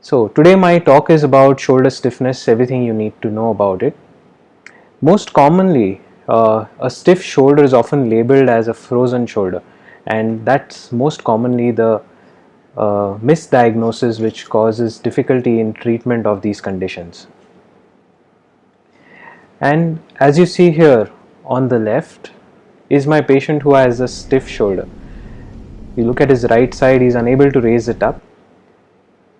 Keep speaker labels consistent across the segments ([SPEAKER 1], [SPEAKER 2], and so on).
[SPEAKER 1] So today my talk is about shoulder stiffness, everything you need to know about it. Most commonly, a stiff shoulder is often labeled as a frozen shoulder, and that's most commonly the misdiagnosis which causes difficulty in treatment of these conditions. And as you see here on the left is my patient who has a stiff shoulder. You look at his right side, he's unable to raise it up.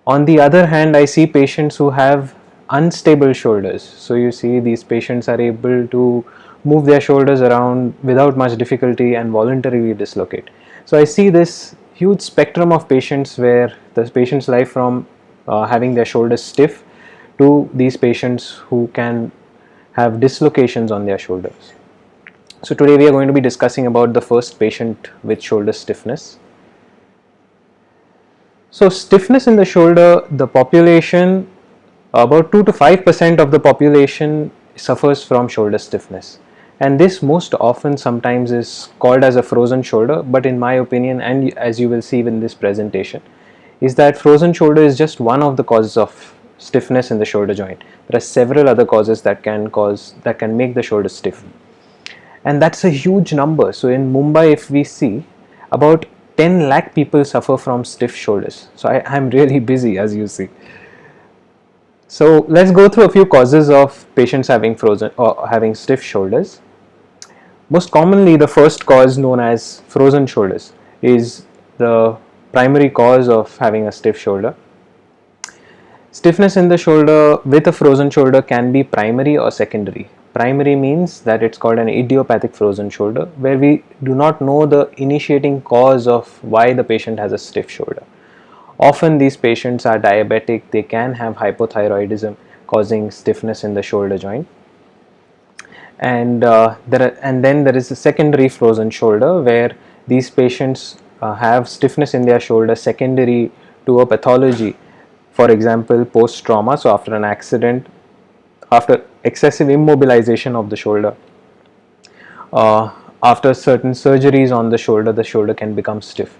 [SPEAKER 1] On the other hand, I see patients who have unstable shoulders. So you see these patients are able to move their shoulders around without much difficulty and voluntarily dislocate. So I see this huge spectrum of patients where the patient's life from having their shoulders stiff to these patients who can have dislocations on their shoulders. So today we are going to be discussing about the first patient with shoulder stiffness. So stiffness in the shoulder, the population, about 2 to 5% of the population suffers from shoulder stiffness, and this most often sometimes is called as a frozen shoulder, but in my opinion, and as you will see in this presentation, is that frozen shoulder is just one of the causes of stiffness in the shoulder joint. There are several other causes that can make the shoulder stiff, and that's a huge number. So in Mumbai, if we see, about 10 lakh people suffer from stiff shoulders. So I'm really busy, as you see. So let's go through a few causes of patients having frozen or having stiff shoulders. Most commonly, the first cause, known as frozen shoulders, is the primary cause of having a stiff shoulder. Stiffness in the shoulder with a frozen shoulder can be primary or secondary. Primary means that it's called an idiopathic frozen shoulder, where we do not know the initiating cause of why the patient has a stiff shoulder. Often these patients are diabetic, they can have hypothyroidism causing stiffness in the shoulder joint. And then there is a secondary frozen shoulder, where these patients have stiffness in their shoulder secondary to a pathology. For example, post-trauma, so after an accident, after excessive immobilization of the shoulder, after certain surgeries on the shoulder can become stiff.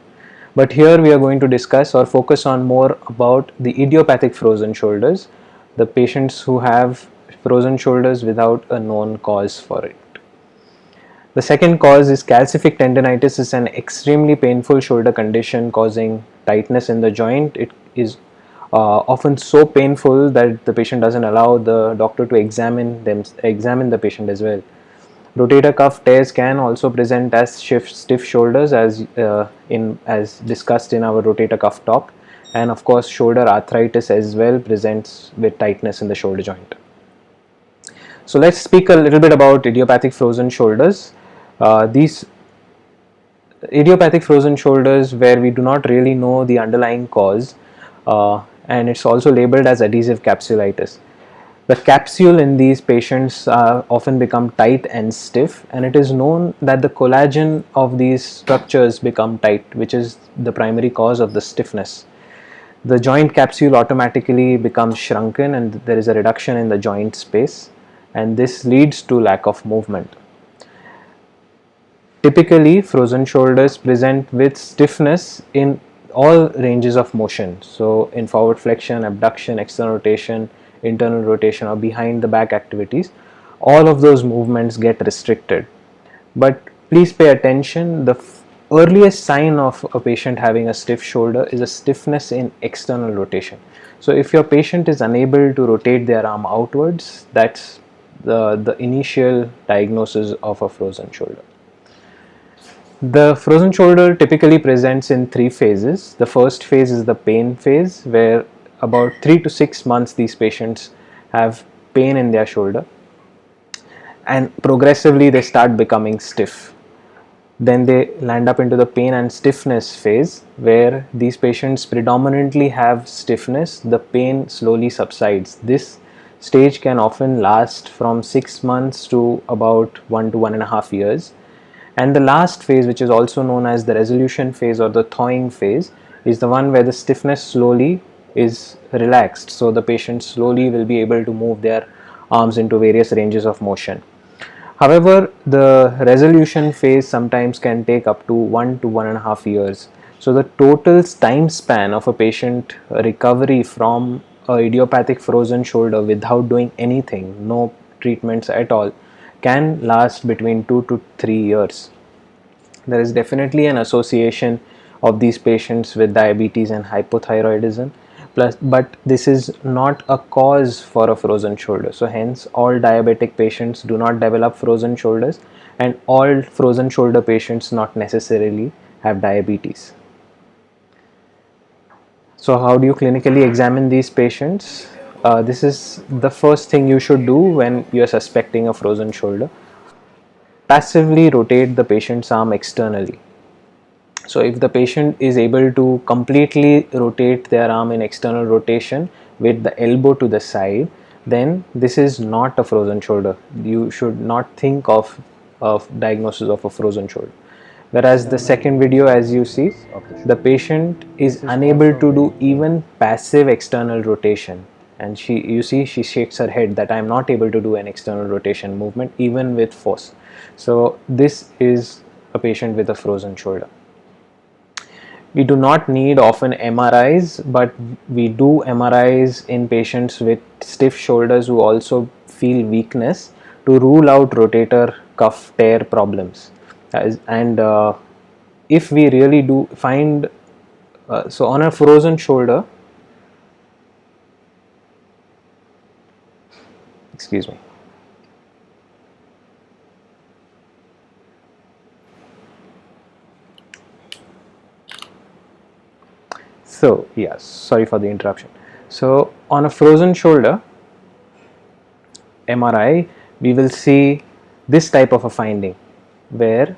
[SPEAKER 1] But here we are going to discuss or focus on more about the idiopathic frozen shoulders, the patients who have frozen shoulders without a known cause for it. The second cause is calcific tendinitis. Is an extremely painful shoulder condition causing tightness in the joint. It is often so painful that the patient doesn't allow the doctor to examine the patient as well. Rotator cuff tears can also present as stiff shoulders, as discussed in our rotator cuff talk, and of course shoulder arthritis as well presents with tightness in the shoulder joint. So let's speak a little bit about idiopathic frozen shoulders. These idiopathic frozen shoulders, where we do not really know the underlying cause, and it's also labeled as adhesive capsulitis. The capsule in these patients often become tight and stiff, and it is known that the collagen of these structures become tight, which is the primary cause of the stiffness. The joint capsule automatically becomes shrunken, and there is a reduction in the joint space, and this leads to lack of movement. Typically, frozen shoulders present with stiffness in all ranges of motion. So in forward flexion, abduction, external rotation, internal rotation, or behind the back activities, all of those movements get restricted. But please pay attention, the earliest sign of a patient having a stiff shoulder is a stiffness in external rotation. So if your patient is unable to rotate their arm outwards, that's the initial diagnosis of a frozen shoulder. The frozen shoulder typically presents in 3 phases. The first phase is the pain phase, where about 3 to 6 months these patients have pain in their shoulder, and progressively they start becoming stiff. Then they land up into the pain and stiffness phase, where these patients predominantly have stiffness. The pain slowly subsides. This stage can often last from 6 months to about 1 to 1.5 years. And the last phase, which is also known as the resolution phase or the thawing phase, is the one where the stiffness slowly is relaxed. So the patient slowly will be able to move their arms into various ranges of motion. However, the resolution phase sometimes can take up to 1 to 1.5 years. So the total time span of a patient recovery from a idiopathic frozen shoulder without doing anything, no treatments at all, can last between 2 to 3 years. There is definitely an association of these patients with diabetes and hypothyroidism, plus, but this is not a cause for a frozen shoulder. So hence all diabetic patients do not develop frozen shoulders, and all frozen shoulder patients not necessarily have diabetes. So how do you clinically examine these patients? This is the first thing you should do when you are suspecting a frozen shoulder. Passively rotate the patient's arm externally. So if the patient is able to completely rotate their arm in external rotation with the elbow to the side, then this is not a frozen shoulder. You should not think of diagnosis of a frozen shoulder. Whereas the second video, as you see, the patient is unable to do even passive external rotation, and you see she shakes her head that I am not able to do an external rotation movement even with force. So this is a patient with a frozen shoulder. We do not need often MRIs, but we do MRIs in patients with stiff shoulders who also feel weakness to rule out rotator cuff tear problems. And if we really do find, so on a frozen shoulder, excuse me. So yes, sorry for the interruption. So on a frozen shoulder MRI, we will see this type of a finding where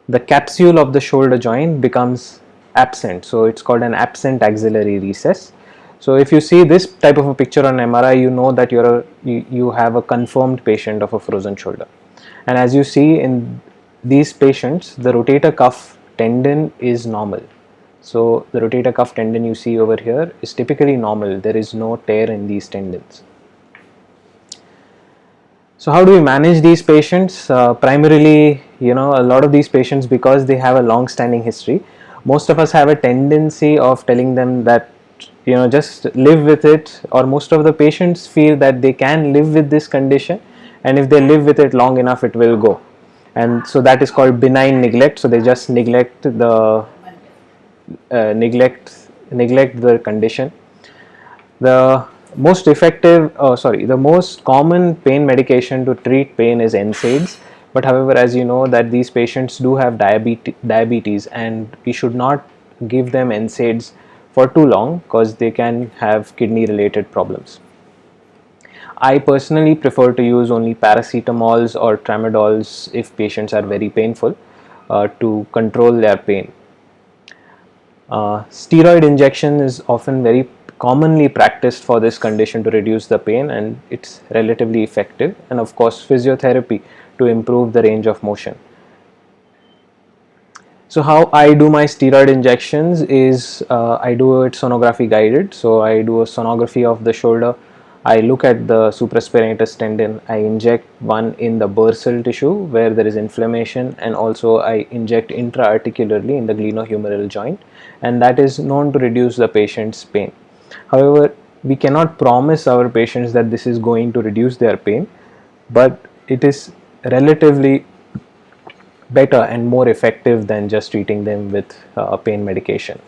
[SPEAKER 1] the capsule of the shoulder joint becomes absent. So it's called an absent axillary recess. So if you see this type of a picture on MRI, you know that you have a confirmed patient of a frozen shoulder. And as you see in these patients, the rotator cuff tendon is normal. So the rotator cuff tendon you see over here is typically normal. There is no tear in these tendons. So how do we manage these patients? Primarily, a lot of these patients, because they have a long-standing history, most of us have a tendency of telling them that, just live with it, or most of the patients feel that they can live with this condition, and if they live with it long enough, it will go. And so that is called benign neglect. So they just neglect the condition. The most common pain medication to treat pain is NSAIDs. But however, as you know, that these patients do have diabetes, and we should not give them NSAIDs for too long because they can have kidney related problems. I personally prefer to use only paracetamols or tramadols if patients are very painful to control their pain. Steroid injection is often very commonly practiced for this condition to reduce the pain, and it's relatively effective, and of course physiotherapy to improve the range of motion. So how I do my steroid injections is I do it sonography guided. So I do a sonography of the shoulder. I look at the supraspinatus tendon. I inject one in the bursal tissue where there is inflammation, and also I inject intra-articularly in the glenohumeral joint, and that is known to reduce the patient's pain. However, we cannot promise our patients that this is going to reduce their pain, but it is relatively better and more effective than just treating them with pain medication.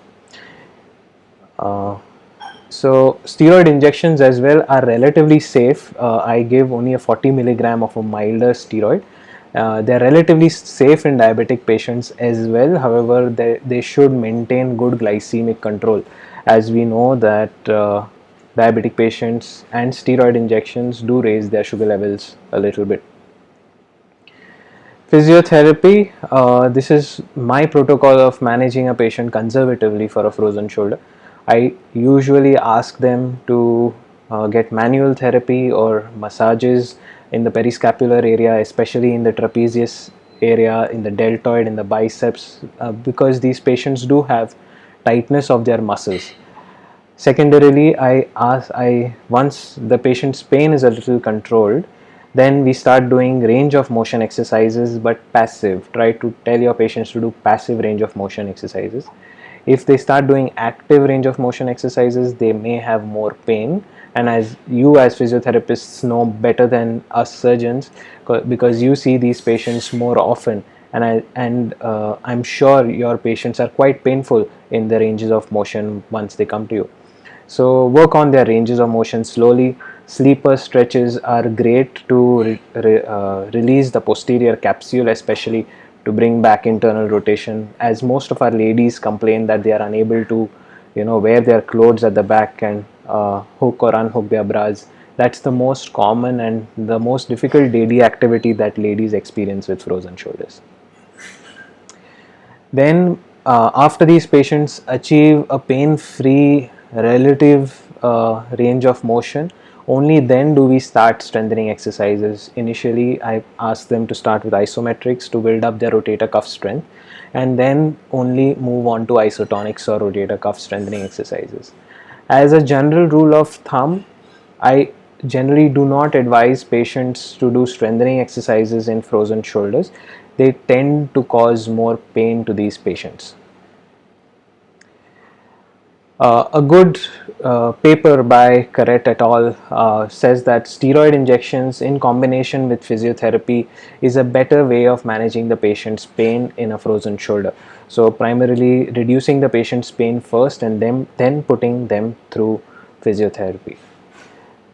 [SPEAKER 1] So steroid injections as well are relatively safe. I give only a 40 milligram of a milder steroid. They are relatively safe in diabetic patients as well. However, they should maintain good glycemic control, as we know that diabetic patients and steroid injections do raise their sugar levels a little bit. Physiotherapy, this is my protocol of managing a patient conservatively for a frozen shoulder. I usually ask them to get manual therapy or massages in the periscapular area, especially in the trapezius area, in the deltoid, in the biceps, because these patients do have tightness of their muscles. Secondarily, once the patient's pain is a little controlled, Then we start doing range of motion exercises, but passive. Try to tell your patients to do passive range of motion exercises. If they start doing active range of motion exercises, they may have more pain. And as you as physiotherapists know better than us surgeons, because you see these patients more often, and I'm sure your patients are quite painful in the ranges of motion once they come to you. So work on their ranges of motion slowly. Sleeper stretches are great to release the posterior capsule, especially to bring back internal rotation, as most of our ladies complain that they are unable to wear their clothes at the back and hook or unhook their bras. That's the most common and the most difficult daily activity that ladies experience with frozen shoulders. Then after these patients achieve a pain-free relative range of motion, only then do we start strengthening exercises. Initially, I ask them to start with isometrics to build up their rotator cuff strength, and then only move on to isotonics or rotator cuff strengthening exercises. As a general rule of thumb, I generally do not advise patients to do strengthening exercises in frozen shoulders. They tend to cause more pain to these patients. A good paper by Carrette et al. Says that steroid injections in combination with physiotherapy is a better way of managing the patient's pain in a frozen shoulder. So primarily reducing the patient's pain first and then putting them through physiotherapy.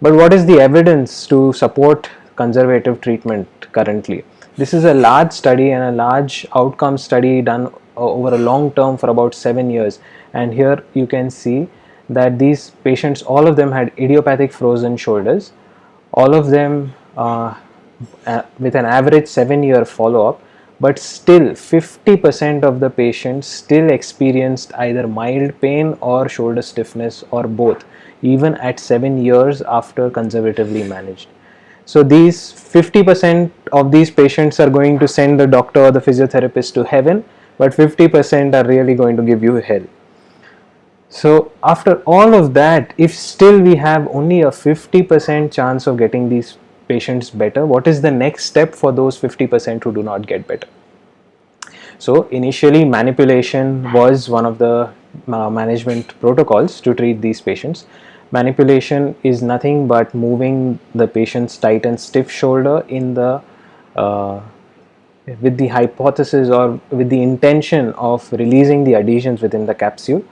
[SPEAKER 1] But what is the evidence to support conservative treatment currently? This is a large study and a large outcome study done over a long term for about 7 years, and here you can see that these patients, all of them had idiopathic frozen shoulders, all of them with an average 7-year follow-up, but still 50% of the patients still experienced either mild pain or shoulder stiffness or both, even at 7 years after conservatively managed. So these 50% of these patients are going to send the doctor or the physiotherapist to heaven, but 50% are really going to give you hell. So after all of that, if still we have only a 50% chance of getting these patients better, what is the next step for those 50% who do not get better? So initially manipulation was one of the management protocols to treat these patients. Manipulation is nothing but moving the patient's tight and stiff shoulder in the with the hypothesis or with the intention of releasing the adhesions within the capsule.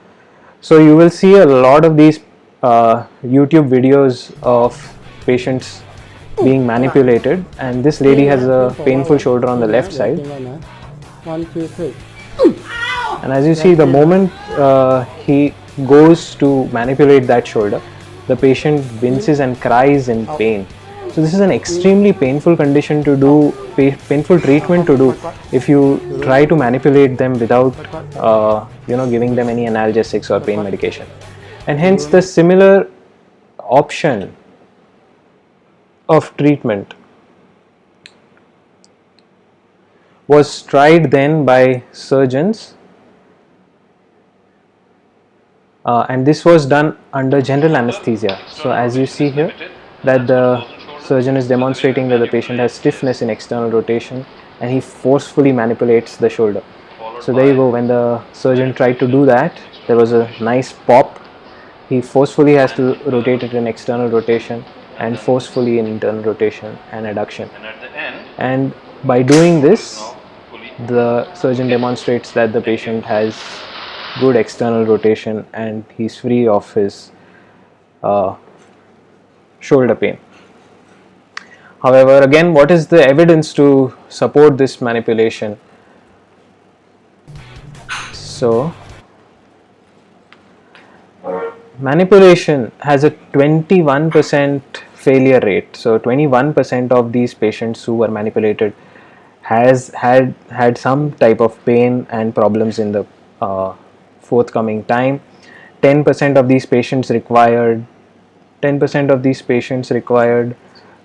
[SPEAKER 1] So you will see a lot of these YouTube videos of patients being manipulated, and this lady has a painful shoulder on the left side.
[SPEAKER 2] 1, 2, 3.
[SPEAKER 1] And as you see, the moment he goes to manipulate that shoulder, the patient winces and cries in pain. So this is an extremely painful condition to do, painful treatment to do if you try to manipulate them without giving them any analgesics or pain medication. And hence the similar option of treatment was tried then by surgeons, and this was done under general anesthesia. So as you see here, that the surgeon is demonstrating that the patient has stiffness in external rotation and he forcefully manipulates the shoulder. So there you go, when the surgeon tried to do that, there was a nice pop. He forcefully has to rotate it in external rotation and forcefully in internal rotation and adduction. And by doing this, the surgeon demonstrates that the patient has good external rotation and he's free of his shoulder pain. However, again, what is the evidence to support this manipulation? So, manipulation has a 21% failure rate. So 21% of these patients who were manipulated has had some type of pain and problems in the forthcoming time. 10% of these patients required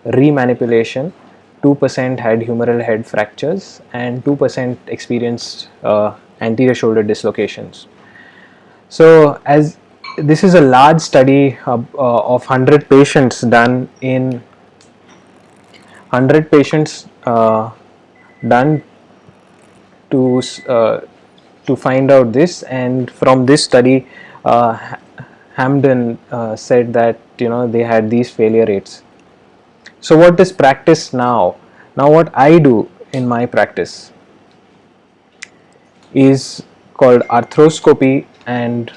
[SPEAKER 1] remanipulation. 2% had humeral head fractures and 2% experienced anterior shoulder dislocations. So as this is a large study of 100 patients done in 100 patients done to find out this, and from this study, Hamden said that they had these failure rates. So what is practice now? Now what I do in my practice is called arthroscopy and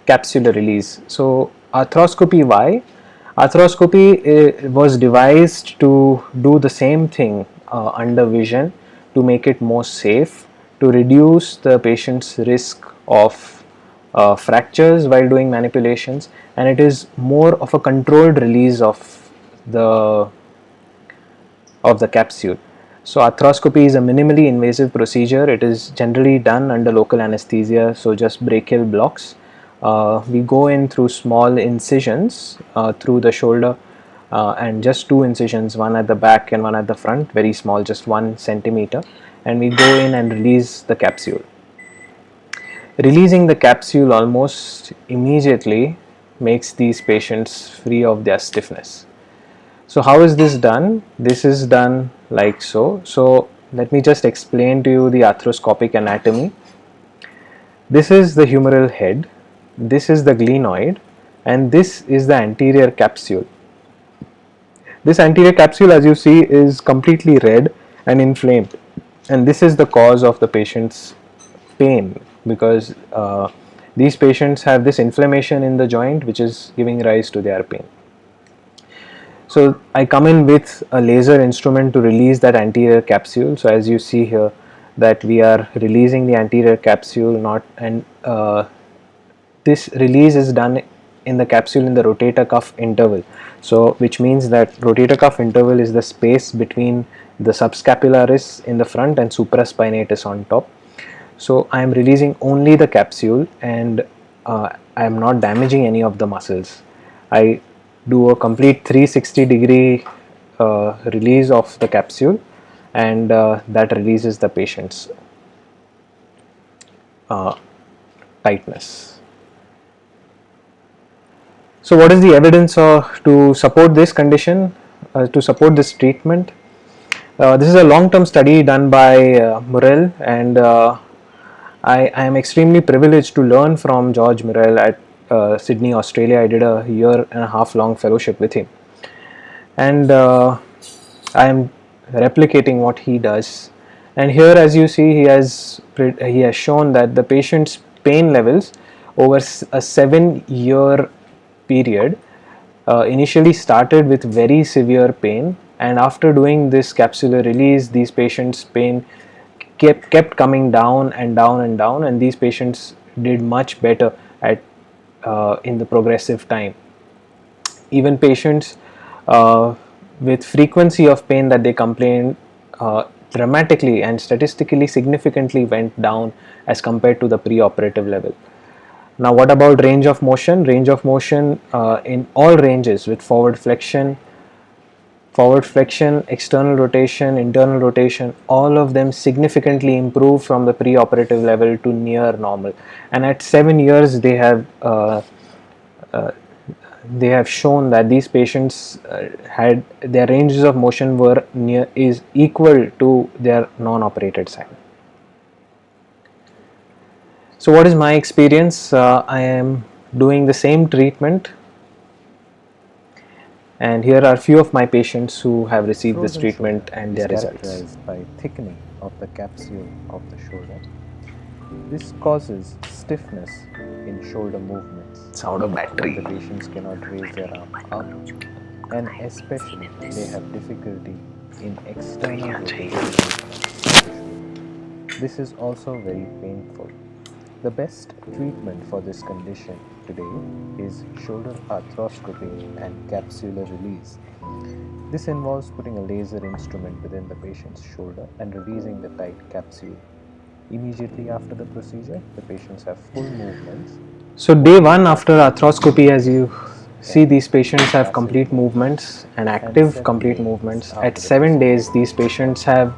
[SPEAKER 1] capsular release. So arthroscopy, why? Arthroscopy was devised to do the same thing under vision, to make it more safe, to reduce the patient's risk of fractures while doing manipulations, and it is more of a controlled release the of the capsule. So arthroscopy is a minimally invasive procedure. It is generally done under local anesthesia, so just brachial blocks. We go in through small incisions through the shoulder, and just two incisions, one at the back and one at the front, very small, just 1 centimeter, and we go in and release the capsule. Releasing the capsule almost immediately makes these patients free of their stiffness. So how is this done? This is done like so. So let me just explain to you the arthroscopic anatomy. This is the humeral head, this is the glenoid, and this is the anterior capsule. This anterior capsule, as you see, is completely red and inflamed, and this is the cause of the patient's pain, because these patients have this inflammation in the joint which is giving rise to their pain. So I come in with a laser instrument to release that anterior capsule. So as you see here, that we are releasing the anterior capsule, this release is done in the capsule in the rotator cuff interval. So which means that rotator cuff interval is the space between the subscapularis in the front and supraspinatus on top. So I am releasing only the capsule, and I am not damaging any of the muscles. I do a complete 360-degree release of the capsule, and that releases the patient's tightness. So what is the evidence to support this condition, to support this treatment? This is a long-term study done by Murrell, and I am extremely privileged to learn from George Murrell at Sydney, Australia. I did a 1.5 year long fellowship with him, and I am replicating what he does. And here, as you see, he has shown that the patient's pain levels over a 7-year period initially started with very severe pain, and after doing this capsular release, these patients' pain kept coming down and down and down, and these patients did much better in the progressive time. Even patients with frequency of pain that they complained dramatically and statistically significantly went down as compared to the pre-operative level. Now what about range of motion? Range of motion in all ranges, with forward flexion, external rotation, internal rotation, all of them significantly improve from the pre-operative level to near normal. And at 7 years, they have shown that these patients had their ranges of motion were equal to their non-operated side. So what is my experience? I am doing the same treatment, and here are few of my patients who have received this treatment and their results.
[SPEAKER 3] Characterized by thickening of the capsule of the shoulder. This causes stiffness in shoulder movements.
[SPEAKER 1] Sound of battery.
[SPEAKER 3] The patients cannot raise their arm up, and especially they have difficulty in external rotation. This is also very painful. The best treatment for this condition today is shoulder arthroscopy and capsular release. This involves putting a laser instrument within the patient's shoulder and releasing the tight capsule. Immediately after the procedure, the patients have full movements.
[SPEAKER 1] So day 1 after arthroscopy, as you see, these patients have complete movements and active complete movements. At 7 days, these patients have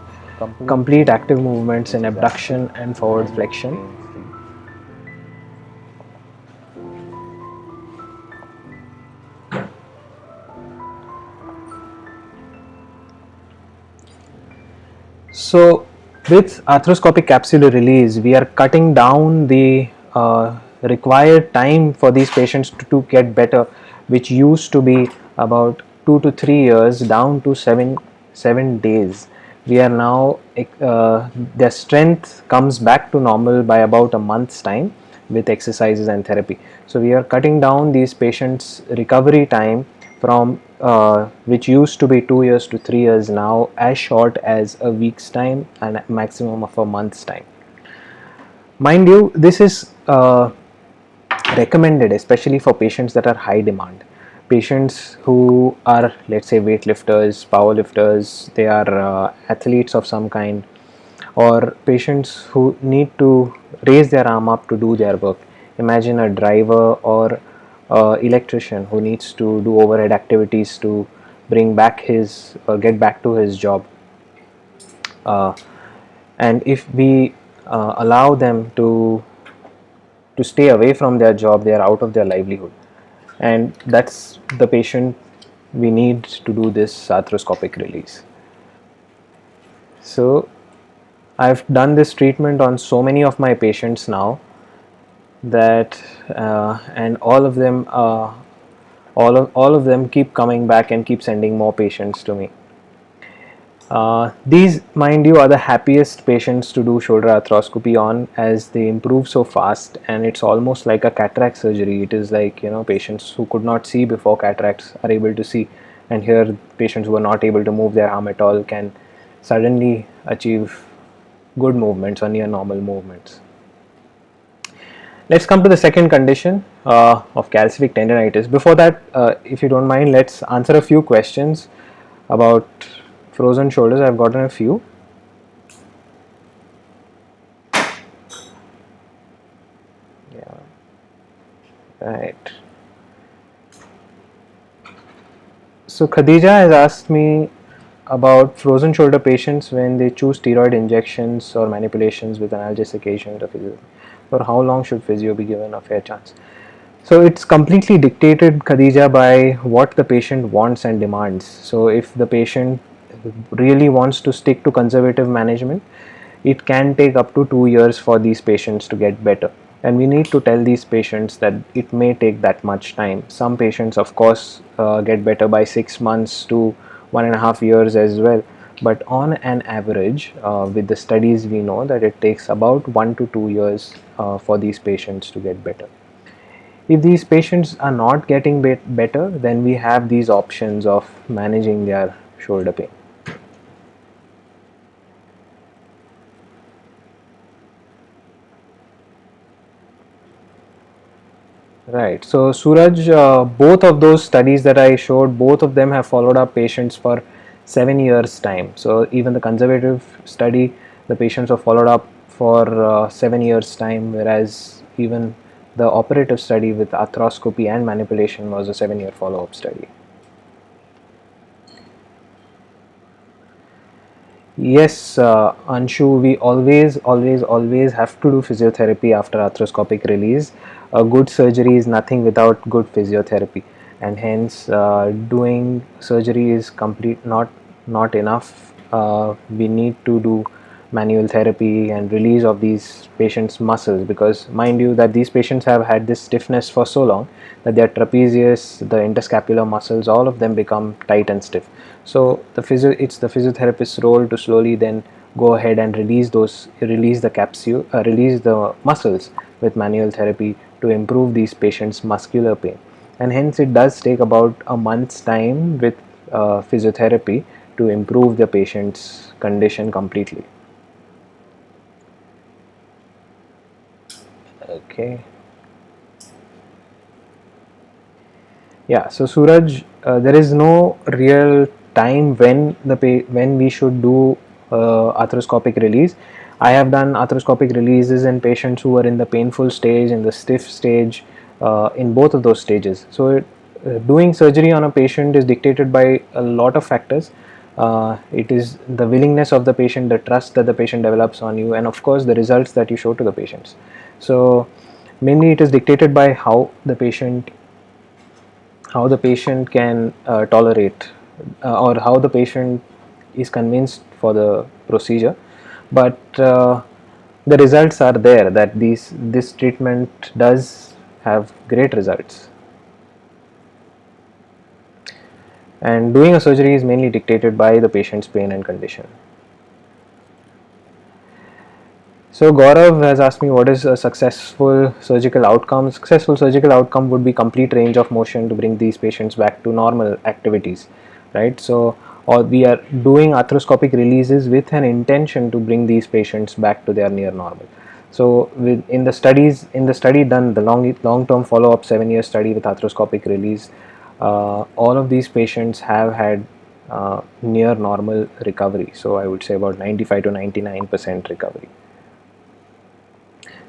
[SPEAKER 1] complete active movements in abduction and forward flexion. So, with arthroscopic capsular release, we are cutting down the required time for these patients to get better, which used to be about 2 to 3 years, down to seven days. We are now their strength comes back to normal by about a month's time with exercises and therapy. So we are cutting down these patients' recovery time from which used to be 2 years to 3 years, now as short as a week's time and a maximum of a month's time. Mind you, this is recommended especially for patients that are high demand, patients who are, let's say, weightlifters, powerlifters, they are athletes of some kind, or patients who need to raise their arm up to do their work. Imagine a driver or electrician who needs to do overhead activities to bring back his get back to his job, uh, and if we allow them to stay away from their job, they are out of their livelihood, and that's the patient we need to do this arthroscopic release. So I've done this treatment on so many of my patients now that and all of them keep coming back and keep sending more patients to me. These, mind you, are the happiest patients to do shoulder arthroscopy on, as they improve so fast, and it's almost like a cataract surgery. It is like, patients who could not see before cataracts are able to see, and here patients who are not able to move their arm at all can suddenly achieve good movements or near normal movements. Let's come to the second condition of calcific tendinitis. Before that, if you don't mind, let's answer a few questions about frozen shoulders. I've gotten a few. Yeah. Right. So Khadija has asked me about frozen shoulder patients when they choose steroid injections or manipulations with analgesic agent or physio. For how long should physio be given a fair chance? So it's completely dictated, Khadija, by what the patient wants and demands. So if the patient really wants to stick to conservative management, it can take up to 2 years for these patients to get better. And we need to tell these patients that it may take that much time. Some patients, of course, get better by 6 months to 1.5 years as well. But on an average, with the studies, we know that it takes about 1 to 2 years for these patients to get better. If these patients are not getting better, then we have these options of managing their shoulder pain. Right. So Suraj, both of those studies that I showed, both of them have followed up patients for 7 years time. So even the conservative study, the patients are followed up for 7 years time, whereas even the operative study with arthroscopy and manipulation was a 7-year follow-up study. Yes, Anshu, we always have to do physiotherapy after arthroscopic release. A good surgery is nothing without good physiotherapy, and hence doing surgery is not enough. We need to do manual therapy and release of these patients' muscles, because mind you that these patients have had this stiffness for so long that their trapezius, the interscapular muscles, all of them become tight and stiff. So it's the physiotherapist's role to slowly then go ahead and release the muscles with manual therapy to improve these patients' muscular pain. And hence it does take about a month's time with physiotherapy to improve the patient's condition completely. Okay. Yeah. So Suraj, there is no real time when we should do arthroscopic release. I have done arthroscopic releases in patients who are in the painful stage, in the stiff stage, in both of those stages. So doing surgery on a patient is dictated by a lot of factors. It is the willingness of the patient, the trust that the patient develops on you, and of course the results that you show to the patients. So mainly it is dictated by how the patient can tolerate, or how the patient is convinced for the procedure, but the results are there that this treatment does have great results. And doing a surgery is mainly dictated by the patient's pain and condition. So Gaurav has asked me what is a successful surgical outcome. Successful surgical outcome would be complete range of motion to bring these patients back to normal activities, right? So, or we are doing arthroscopic releases with an intention to bring these patients back to their near normal. So, in the study done, the long-term follow-up 7-year study with arthroscopic release, all of these patients have had near normal recovery. So, I would say about 95 to 99% recovery.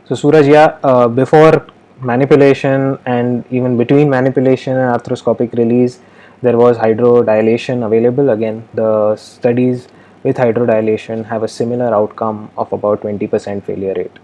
[SPEAKER 1] So Suraj, yeah, before manipulation and even between manipulation and arthroscopic release, there was hydrodilation available. Again, the studies with hydrodilation have a similar outcome of about 20% failure rate.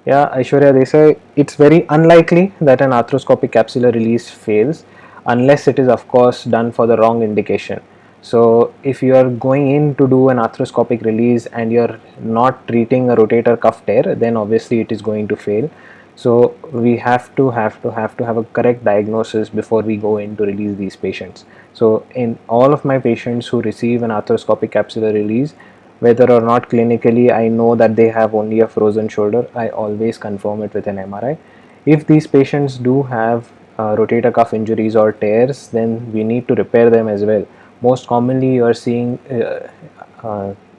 [SPEAKER 1] Yeah, Aishwarya, they say it's very unlikely that an arthroscopic capsular release fails unless it is, of course, done for the wrong indication. So, if you are going in to do an arthroscopic release and you're not treating a rotator cuff tear, then obviously it is going to fail. So, we have to have a correct diagnosis before we go in to release these patients. So, in all of my patients who receive an arthroscopic capsular release, whether or not clinically I know that they have only a frozen shoulder, I always confirm it with an MRI. If these patients do have rotator cuff injuries or tears, then we need to repair them as well. Most commonly you are seeing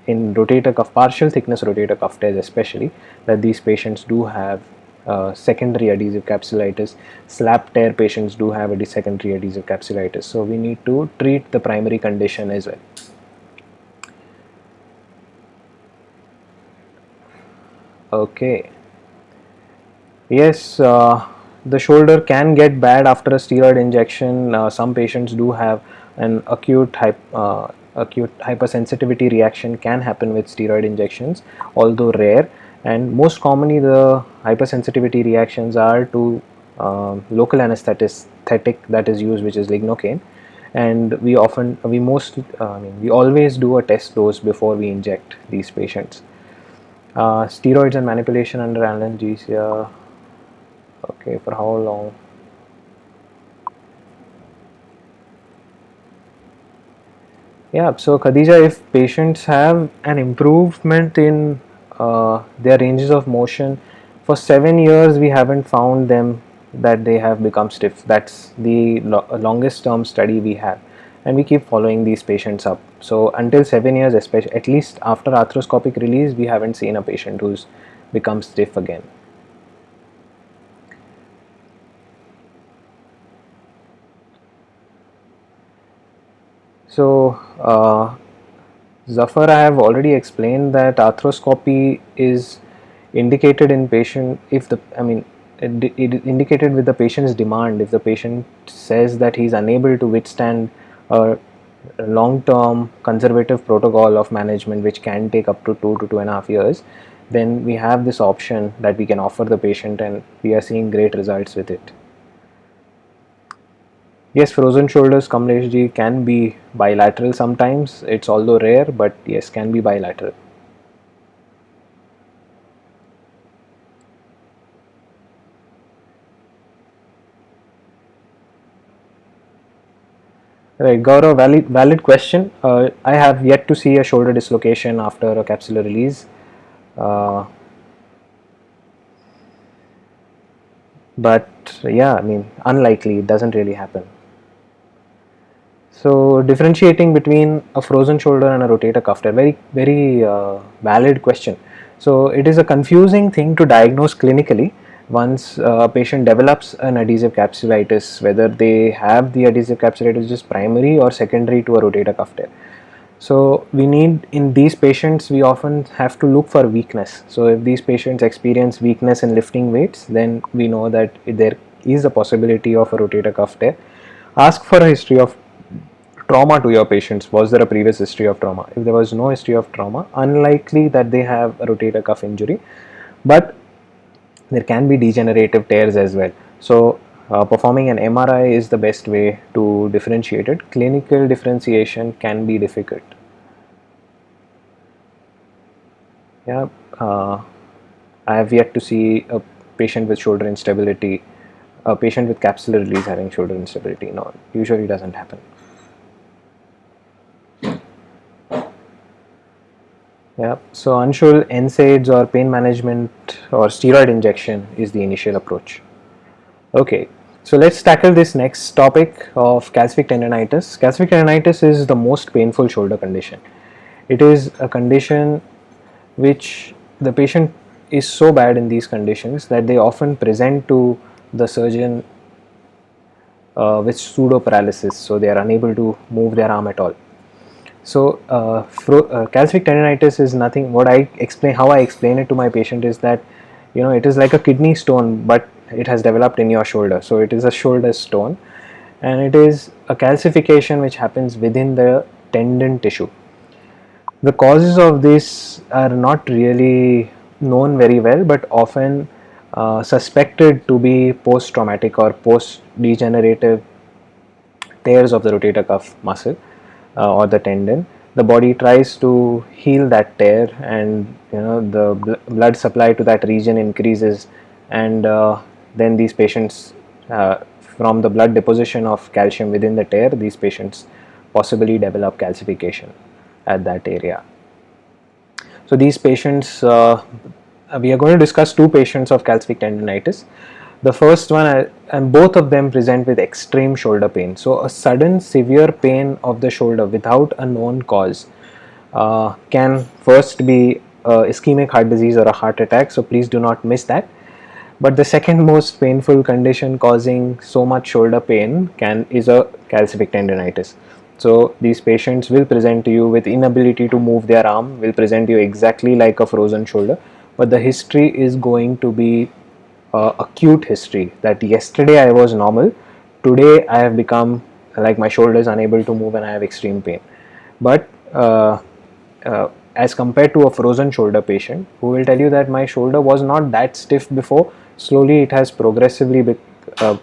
[SPEAKER 1] in rotator cuff, partial thickness rotator cuff tears especially, that these patients do have secondary adhesive capsulitis. Slap tear patients do have a secondary adhesive capsulitis. So we need to treat the primary condition as well. Okay. Yes, the shoulder can get bad after a steroid injection. Some patients do have an acute hypersensitivity reaction can happen with steroid injections, although rare. And most commonly, the hypersensitivity reactions are to local anesthetic that is used, which is lignocaine. And we always do a test dose before we inject these patients. Steroids and manipulation under analgesia. Okay, for how long? Yeah, so Khadija, if patients have an improvement in their ranges of motion, for 7 years we haven't found them that they have become stiff. That's the longest term study we have, and we keep following these patients up. So until 7 years, especially at least after arthroscopic release, we haven't seen a patient who's become stiff again. So Zafar, I have already explained that arthroscopy is indicated in patient if the it indicated with the patient's demand. If the patient says that he is unable to withstand a long-term conservative protocol of management, which can take up to 2 to 2.5 years, then we have this option that we can offer the patient, and we are seeing great results with it. Yes, frozen shoulders, Kamlesh ji, can be bilateral sometimes. It's although rare, but yes, can be bilateral. Right, Gaurav, valid question. I have yet to see a shoulder dislocation after a capsular release. But yeah, unlikely, it doesn't really happen. So differentiating between a frozen shoulder and a rotator cuff tear, very valid question. So it is a confusing thing to diagnose clinically once a patient develops an adhesive capsulitis, whether they have the adhesive capsulitis just primary or secondary to a rotator cuff tear. So we need, in these patients, we often have to look for weakness. So if these patients experience weakness in lifting weights, then we know that there is a possibility of a rotator cuff tear. Ask for a history of trauma to your patients. Was there a previous history of trauma? If there was no history of trauma, unlikely that they have a rotator cuff injury, but there can be degenerative tears as well. So performing an MRI is the best way to differentiate it. Clinical differentiation can be difficult. Yeah, I have yet to see a patient with shoulder instability, a patient with capsular release having shoulder instability. No, usually doesn't happen. Yeah, so Anshul, NSAIDs or pain management or steroid injection is the initial approach. Okay, so let's tackle this next topic of calcific tendonitis. Calcific tendonitis is the most painful shoulder condition. It is a condition which the patient is so bad in these conditions that they often present to the surgeon with pseudo paralysis, so they are unable to move their arm at all. So calcific tendonitis is nothing. How I explain it to my patient is that, it is like a kidney stone, but it has developed in your shoulder. So it is a shoulder stone, and it is a calcification which happens within the tendon tissue. The causes of this are not really known very well, but often suspected to be post-traumatic or post-degenerative tears of the rotator cuff muscle or the tendon. The body tries to heal that tear, and the blood supply to that region increases, and then these patients, from the blood deposition of calcium within the tear, these patients possibly develop calcification at that area. So these patients, we are going to discuss two patients of calcific tendonitis. The first one, and both of them present with extreme shoulder pain. So a sudden severe pain of the shoulder without a known cause can first be ischemic heart disease or a heart attack. So please do not miss that. But the second most painful condition causing so much shoulder pain is a calcific tendonitis. So these patients will present to you with inability to move their arm, will present you exactly like a frozen shoulder, but the history is going to be acute history, that yesterday I was normal, today I have become like my shoulder is unable to move and I have extreme pain. But as compared to a frozen shoulder patient who will tell you that my shoulder was not that stiff before, slowly it has progressively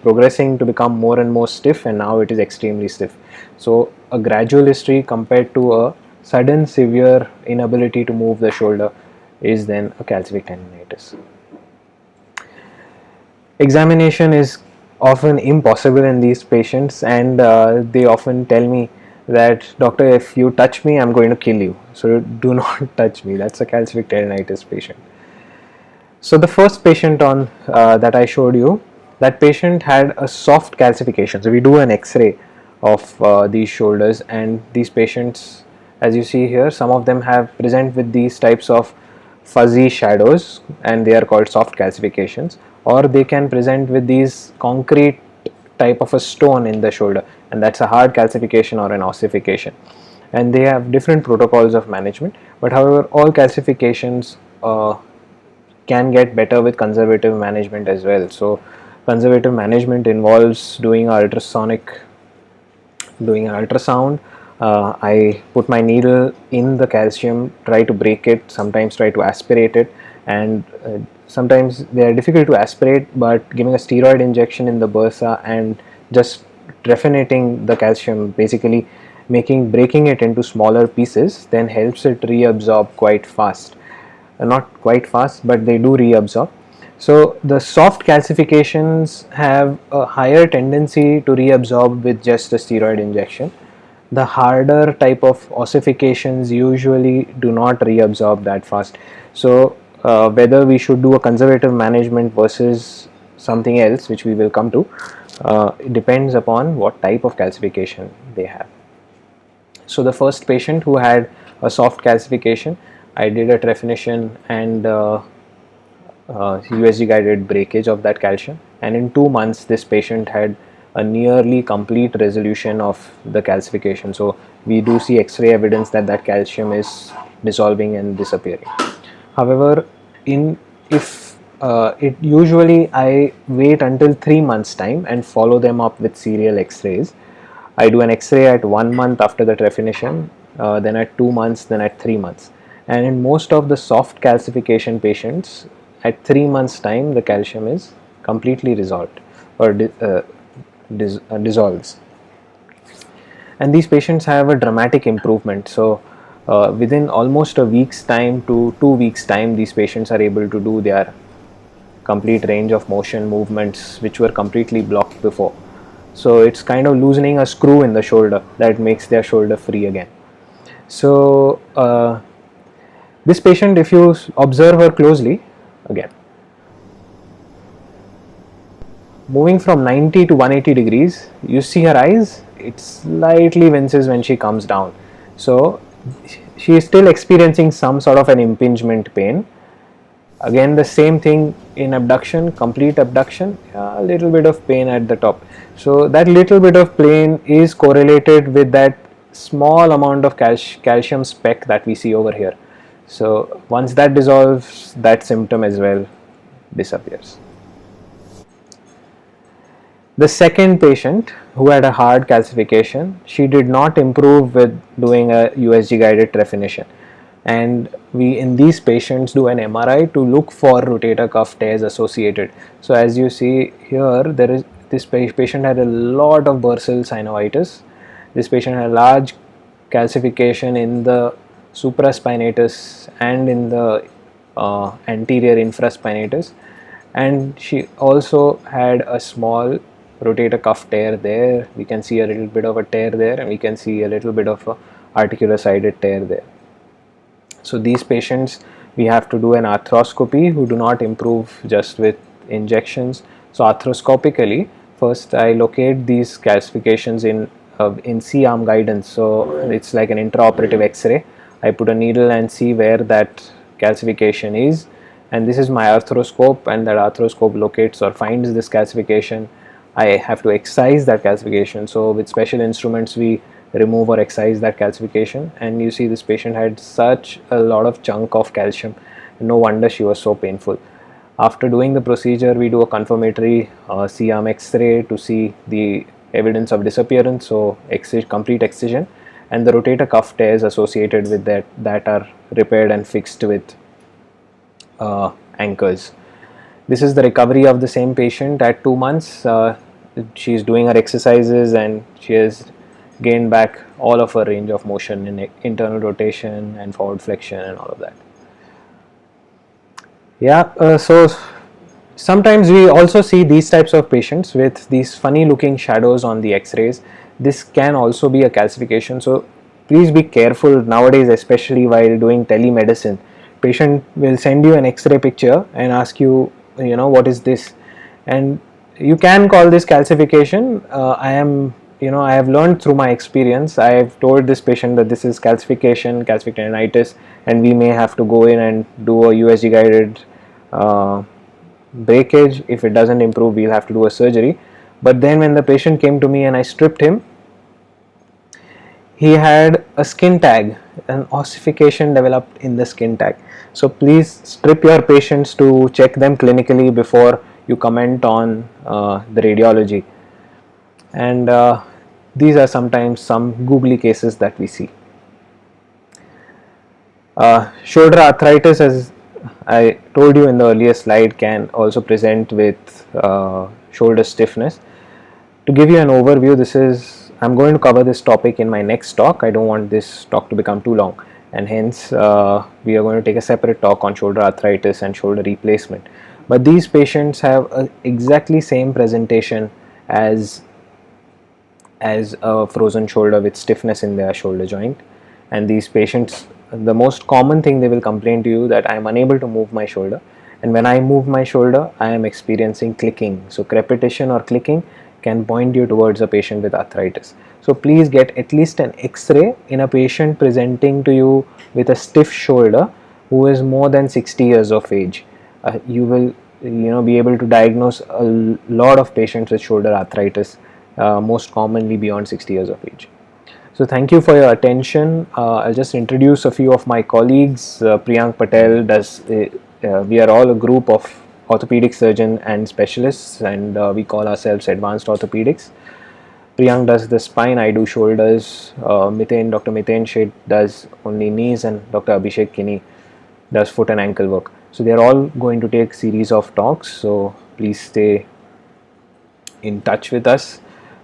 [SPEAKER 1] progressing to become more and more stiff, and now it is extremely stiff. So a gradual history compared to a sudden severe inability to move the shoulder is then a calcific tendonitis. Examination is often impossible in these patients, and they often tell me that, doctor, if you touch me, I'm going to kill you. So do not touch me. That's a calcific tendonitis patient. So the first patient on that I showed you, that patient had a soft calcification. So we do an X-ray of these shoulders, and these patients, as you see here, some of them present with these types of fuzzy shadows, and they are called soft calcifications, or they can present with these concrete type of a stone in the shoulder, and that's a hard calcification or an ossification. And they have different protocols of management, but however, all calcifications can get better with conservative management as well. So conservative management involves doing an ultrasound. I put my needle in the calcium, try to break it, sometimes try to aspirate it, and sometimes they are difficult to aspirate, but giving a steroid injection in the bursa and just trephinating the calcium, basically breaking it into smaller pieces, then helps it reabsorb quite fast. Not quite fast, but they do reabsorb. So the soft calcifications have a higher tendency to reabsorb with just a steroid injection. The harder type of ossifications usually do not reabsorb that fast. So whether we should do a conservative management versus something else, which we will come to, it depends upon what type of calcification they have. So the first patient who had a soft calcification, I did a trephinition and USG guided breakage of that calcium, and in 2 months this patient had a nearly complete resolution of the calcification. So we do see X-ray evidence that that calcium is dissolving and disappearing. However, usually I wait until 3 months time and follow them up with serial X-rays. I do an X-ray at 1 month after the trephinition, then at 2 months, then at 3 months. And in most of the soft calcification patients, at 3 months time the calcium is completely resolved. or dissolves. And these patients have a dramatic improvement. So within almost a week's time to 2 weeks time, these patients are able to do their complete range of motion movements which were completely blocked before. So it's kind of loosening a screw in the shoulder that makes their shoulder free again. So this patient, if you observe her closely, again moving from 90 to 180 degrees, you see her eyes, it slightly winces when she comes down. So she is still experiencing some sort of an impingement pain. Again, the same thing in abduction, complete abduction, a little bit of pain at the top. So that little bit of pain is correlated with that small amount of calcium speck that we see over here. So once that dissolves, that symptom as well disappears. The second patient who had a hard calcification, she did not improve with doing a USG guided trepanation. And we in these patients do an MRI to look for rotator cuff tears associated. So as you see here, there is this patient had a lot of bursal synovitis. This patient had a large calcification in the supraspinatus and in the anterior infraspinatus, and she also had a small rotator cuff tear there. We can see a little bit of a tear there, and we can see a little bit of a articular-sided tear there. So these patients, we have to do an arthroscopy who do not improve just with injections. So arthroscopically, first I locate these calcifications in C-arm guidance. So it's like an intraoperative X-ray. I put a needle and see where that calcification is, and this is my arthroscope, and that arthroscope locates or finds this calcification. I have to excise that calcification. So with special instruments we remove or excise that calcification, and you see this patient had such a lot of chunk of calcium. No wonder she was so painful. After doing the procedure, we do a confirmatory C-arm X-ray to see the evidence of disappearance, so complete excision, and the rotator cuff tears associated with that are repaired and fixed with anchors. This is the recovery of the same patient at 2 months. She is doing her exercises and she has gained back all of her range of motion in internal rotation and forward flexion and all of that. Yeah, so sometimes we also see these types of patients with these funny looking shadows on the x-rays. This can also be a calcification, so please be careful nowadays, especially while doing telemedicine. Patient will send you an x-ray picture and ask you, what is this, and you can call this calcification. I have learned through my experience. I have told this patient that this is calcification, calcific tendinitis, and we may have to go in and do a USG guided breakage. If it doesn't improve, we'll have to do a surgery. But then when the patient came to me and I stripped him, he had a skin tag, an ossification developed in the skin tag. So please strip your patients to check them clinically before you comment on the radiology. And these are sometimes some googly cases that we see. Shoulder arthritis, as I told you in the earlier slide, can also present with shoulder stiffness. To give you an overview, I'm going to cover this topic in my next talk. I don't want this talk to become too long, and hence we are going to take a separate talk on shoulder arthritis and shoulder replacement. But these patients have exactly same presentation as a frozen shoulder with stiffness in their shoulder joint. And these patients, the most common thing they will complain to you that I am unable to move my shoulder, and when I move my shoulder I am experiencing clicking. So crepitation or clicking can point you towards a patient with arthritis. So please get at least an x-ray in a patient presenting to you with a stiff shoulder who is more than 60 years of age. You will be able to diagnose a lot of patients with shoulder arthritis, most commonly beyond 60 years of age. So thank you for your attention. I'll just introduce a few of my colleagues. Priyank Patel does, we are all a group of orthopedic surgeon and specialists, and we call ourselves Advanced Orthopedics. Priyank does the spine, I do shoulders. Dr. Miten Sheth does only knees, and Dr. Abhishek Kini does foot and ankle work. So they are all going to take series of talks, so please stay in touch with us.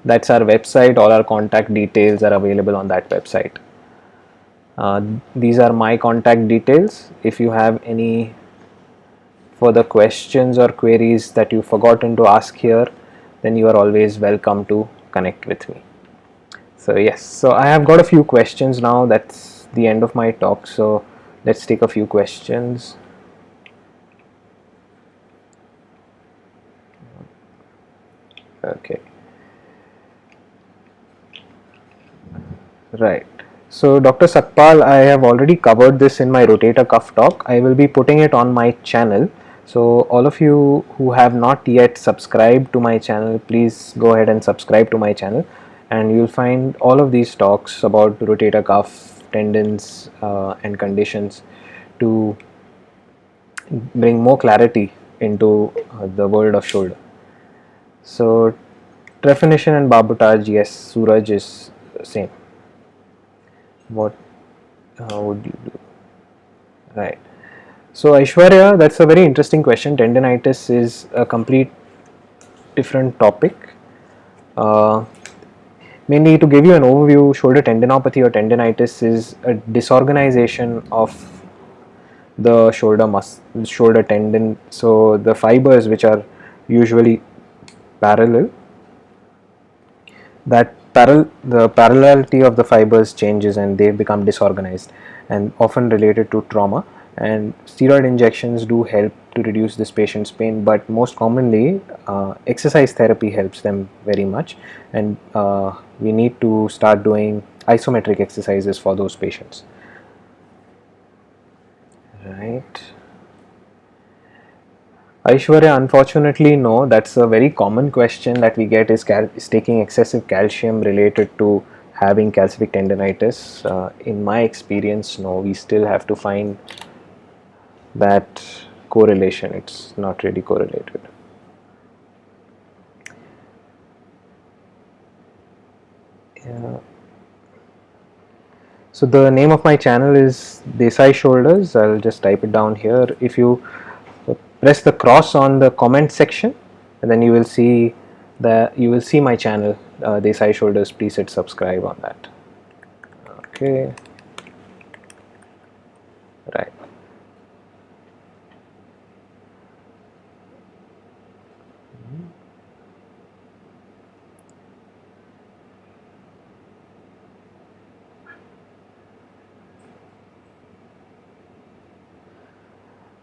[SPEAKER 1] That's our website. All our contact details are available on that website. These are my contact details. If you have any further questions or queries that you've forgotten to ask here, then you are always welcome to connect with me. So yes, so I have got a few questions now. That's the end of my talk. So let's take a few questions. Okay. Right. So Dr. Sakpal, I have already covered this in my rotator cuff talk. I will be putting it on my channel. So all of you who have not yet subscribed to my channel, please go ahead and subscribe to my channel, and you'll find all of these talks about rotator cuff, tendons and conditions to bring more clarity into the world of shoulder. So definition and barbotage, yes, Suraj is same. What would you do? Right. So Aishwarya, that's a very interesting question. Tendinitis is a complete different topic. Mainly to give you an overview, shoulder tendinopathy or tendinitis is a disorganization of the shoulder tendon. So the fibers, which are usually parallel, the parallelity of the fibers changes and they become disorganized and often related to trauma, and steroid injections do help to reduce this patient's pain, but most commonly exercise therapy helps them very much, and we need to start doing isometric exercises for those patients. Right. Aishwarya, unfortunately no, that's a very common question that we get is taking excessive calcium related to having calcific tendinitis. In my experience, no, we still have to find that correlation. It's not really correlated. Yeah. So the name of my channel is Desai Shoulders. I'll just type it down here. If you press the cross on the comment section, and then you will see my channel, Desai Shoulders. Please hit subscribe on that. Okay. Right.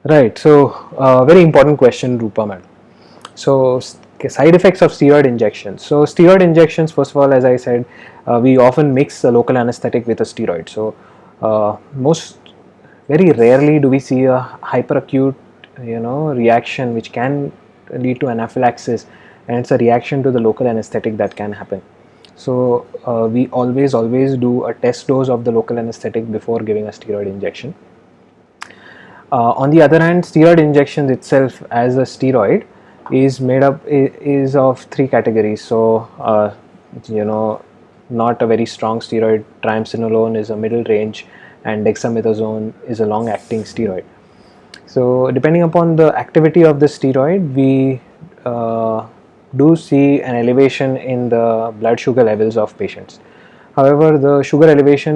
[SPEAKER 1] Right. So very important question, Rupa madam. So side effects of steroid injections. So steroid injections, first of all, as I said, we often mix a local anesthetic with a steroid. So very rarely do we see a hyperacute reaction which can lead to anaphylaxis, and it's a reaction to the local anesthetic that can happen. So we always do a test dose of the local anesthetic before giving a steroid injection. On the other hand, steroid injections itself as a steroid is of three categories. So not a very strong steroid. Triamcinolone is a middle range, and dexamethasone is a long acting steroid. So depending upon the activity of the steroid, we do see an elevation in the blood sugar levels of patients. However, the sugar elevation